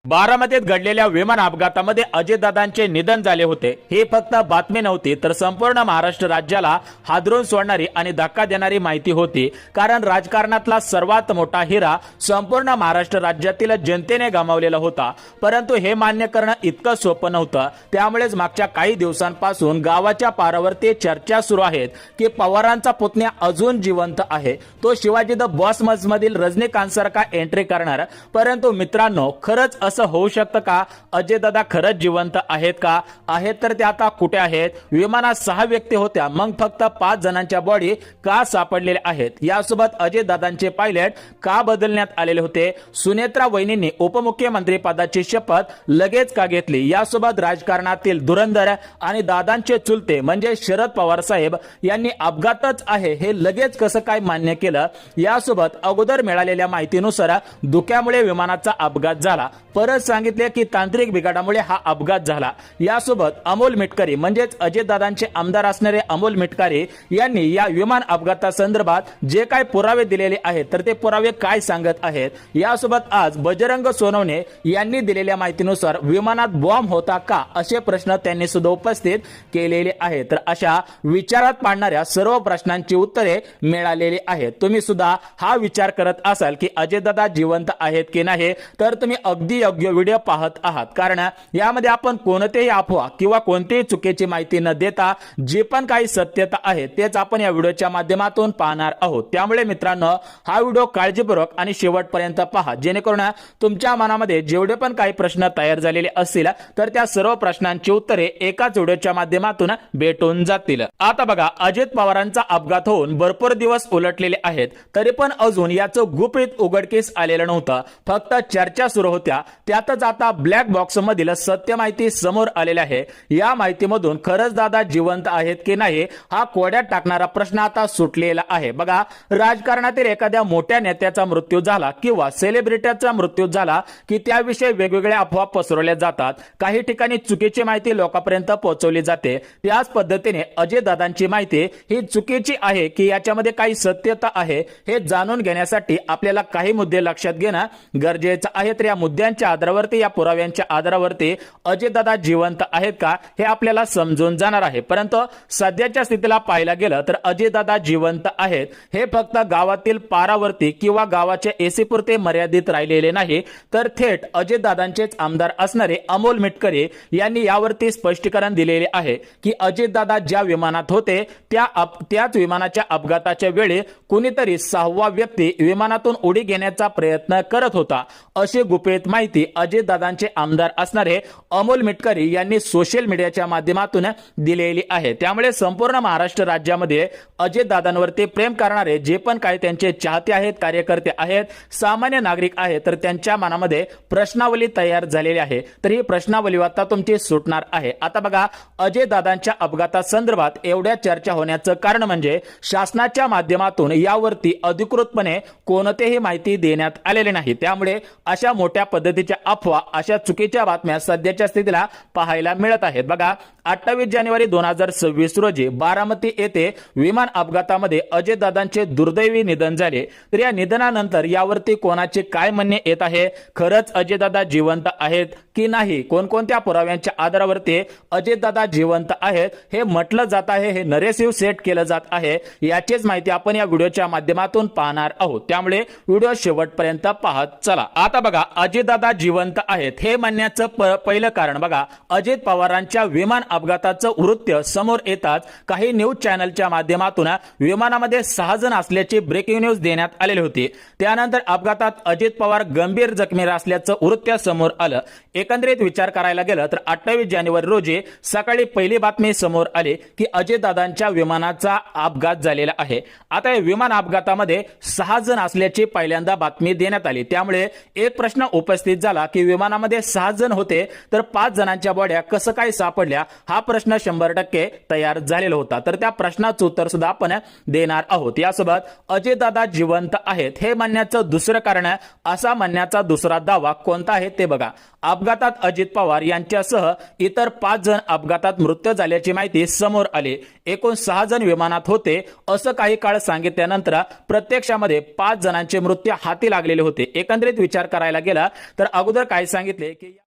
बारामतीत घडलेल्या विमान अपघातामध्ये अजितदादांचे निधन झाले होते। ही फक्त बातमी नव्हती तर संपूर्ण महाराष्ट्र राज्याला हादरून सोडणारी आणि धक्का देणारी माहिती होती। कारण राजकारणातला सर्वात मोठा हिरा संपूर्ण महाराष्ट्र राज्यातील जनतेने गमावलेला होता, परंतु हे मान्य करणं इतकं सोपं नव्हतं। त्यामुळेच मागच्या काही दिवसांपासून गावाच्या पारावरती चर्चा सुरू आहेत की पवारांचा पुतण्या अजून जिवंत आहे, तो शिवाजी द बॉस मधील रजनीकांत सारखा एंट्री करणार। परंतु मित्रांनो, खरंच असं होऊ शकतं का? अजयदादा खरंच जिवंत आहेत का? आहेत तर ते आता कुठे आहेत? विमानात 6 व्यक्ती होत्या, मग फक्त 5 जणांच्या बॉडी का सापडलेल्या आहेत? यासोबत अजयदादांचे पायलट का बदलण्यात आलेले होते? सुनेत्रा वहिनींनी उपमुख्यमंत्री पदाची शपथ लगेच का घेतली? यासोबत राजकारणातील धुरंधर आणि दादांचे चुलते म्हणजे शरद पवार साहेब यांनी अपघातच आहे हे लगेच कसं काय मान्य केलं? यासोबत अगोदर मिळालेल्या माहितीनुसार धुक्यामुळे विमानाचा अपघात झाला, परत सांगितले की तांत्रिक बिघाडामुळे हा अपघात झाला। यासोबत अमोल मिटकरी म्हणजेच अजितदादांचे आमदार असणारे अमोल मिटकरी यांनी या विमान अपघातासंदर्भात जे काही पुरावे दिलेले आहेत तर ते पुरावे काय सांगत आहेत? यासोबत आज बजरंग सोनवणे यांनी दिलेल्या माहितीनुसार विमानात बॉम्ब होता का असे प्रश्न त्यांनी सुद्धा उपस्थित केलेले आहेत। तर अशा विचारात पाडणाऱ्या सर्व प्रश्नांची उत्तरे मिळालेली आहेत। तुम्ही सुद्धा हा विचार करत असाल की अजितदादा जिवंत आहेत की नाही, तर तुम्ही अगदी योग्य व्हिडिओ पाहत आहात। कारण यामध्ये आपण कोणतेही अफवा किंवा कोणतीही चुकीची माहिती न देता जे पण काही सत्यता आहे तेच आपण या व्हिडिओच्या माध्यमातून पाहणार आहोत। त्यामुळे मित्रांनो, हा व्हिडिओ काळजीपूर्वक आणि शेवटपर्यंत पहा, जेणेकरून तुमच्या मनामध्ये जेवढे पण काही प्रश्न तयार झालेले असतील तर त्या सर्व प्रश्नांची उत्तरे एकाच व्हिडिओच्या माध्यमातून भेटून जातील। आता बघा, अजित पवारांचा अपघात होऊन भरपूर दिवस उलटलेले आहेत, तरी पण अजून याचं गुपित उघडकीस आलेलं नव्हतं, फक्त चर्चा सुरू होत्या। त्यातच आता ब्लॅक बॉक्स मधील सत्य माहिती समोर आलेली आहे। या माहितीमधून खरंच दादा जिवंत आहेत की नाही हा कोड्यात टाकणारा प्रश्न आता सुटलेला आहे। बघा, राजकारणातील एखाद्या मोठ्या नेत्याचा मृत्यू झाला किंवा सेलिब्रिटीचा मृत्यू झाला की त्याविषयी वेगवेगळ्या अफवा पसरवल्या जातात, काही ठिकाणी चुकीची माहिती लोकांपर्यंत पोहोचवली जाते। त्याच पद्धतीने अजयदादांची माहिती ही चुकीची आहे की याच्यामध्ये काही सत्यता आहे हे जाणून घेण्यासाठी आपल्याला काही मुद्दे लक्षात घेणं गरजेचं आहे। तर या मुद्द्यांच्या आधारावरती, या पुराव्यांच्या आधारावरती अजयदादा जिवंत आहेत का हे आपल्याला समजून जाणार आहे। परंतु सध्याच्या स्थितीला पाहायला गेलं तर अजयदादा जिवंत आहेत हे फक्त गावातील पारावरती किंवा गावाच्या एसी पुरते मर्यादित राहिलेले नाही, तर थेट अजयदादांचेच आमदार असणारे अमोल मिटकरी यांनी यावरती स्पष्टीकरण दिलेले आहे की अजयदादा ज्या विमानात होते त्याच विमानाच्या अपघाताच्या वेळी कुणीतरी 6वा व्यक्ती विमानातून उडी घेण्याचा प्रयत्न करत होता, अशी गुपित माहिती अजितदादांचे आमदार असणारे अमोल मिटकरी यांनी सोशल मीडियाच्या माध्यमातून दिलेली आहे। त्यामुळे संपूर्ण महाराष्ट्र राज्यामध्ये अजितदादांवरती प्रेम करणारे जे पण काही त्यांचे चाहते आहेत, कार्यकर्ते आहेत, सामान्य नागरिक आहेत, तर त्यांच्या मनामध्ये प्रश्नावली तयार झालेली आहे। तर ही प्रश्नावली आता तुमची सुटणार आहे। आता बघा, अजितदादांच्या अपघातासंदर्भात एवढ्या चर्चा होण्याचं कारण म्हणजे शासनाच्या माध्यमातून यावरती अधिकृतपणे कोणतीही माहिती देण्यात आलेली नाही। त्यामुळे अशा मोठ्या पद्धतीच्या अफवा, अशा चुकीच्या बातम्या सध्याच्या स्थितीला पाहायला मिळत आहेत। बघा, 28 जानेवारी 2026 रोजी बारामती येथे विमान अपघातामध्ये अजयदादांचे दुर्दैवी निधन झाले। तर या निधनानंतर यावरती कोणाचे काय म्हणणे येत आहे? खरंच अजयदादा जिवंत आहेत की नाही? कोणकोणत्या पुराव्यांच्या आधारावरती अजयदादा जिवंत आहेत हे म्हटलं जात आहे, हे नरेटिव्ह सेट केलं जात आहे, याचीच माहिती आपण या व्हिडिओच्या माध्यमातून पाहणार आहोत। त्यामुळे व्हिडिओ शेवटपर्यंत पाहत चला। आता बघा, अजयदादा जिवंत आहेत हे म्हणण्याचं पहिलं कारण बघा, अजित पवारांच्या विमान अपघाताचं वृत्त समोर येताच काही न्यूज चॅनलच्या माध्यमातून विमानामध्ये 6 जण असल्याची ब्रेकिंग न्यूज देण्यात आलेली होती। त्यानंतर अपघातात अजित पवार गंभीर जखमी असल्याचं वृत्त समोर आलं। एकंदरीत विचार करायला गेलं तर 28 जानेवारी रोजी सकाळी पहिली बातमी समोर आली की अजितदादांच्या विमानाचा अपघात झालेला आहे। आता या विमान अपघातामध्ये 6 जण असल्याची पहिल्यांदा बातमी देण्यात आली। त्यामुळे एक प्रश्न उपस्थित झाला की विमानामध्ये 6 जण होते तर 5 जणांच्या बॉड्या कसं काय सापडल्या हा प्रश्न 100% तयार झालेला होता। तर त्या प्रश्नाचं उत्तर सुद्धा आपण देणार आहोत। यासोबत अजयदादा जिवंत आहेत हे म्हणण्याचं दुसरं कारण, असा म्हणण्याचा दुसरा दावा कोणता आहे ते बघा। अपघातात अजित पवार यांच्यासह इतर 5 जण अपघातात मृत्यू झाल्याची माहिती समोर आली। एकूण 6 जण विमानात होते असं काही काळ सांगितल्यानंतर प्रत्यक्षामध्ये 5 जणांचे मृत्यू हाती लागलेले होते। एकंदरीत विचार करायला गेला तर अगोदर काय सांगितले की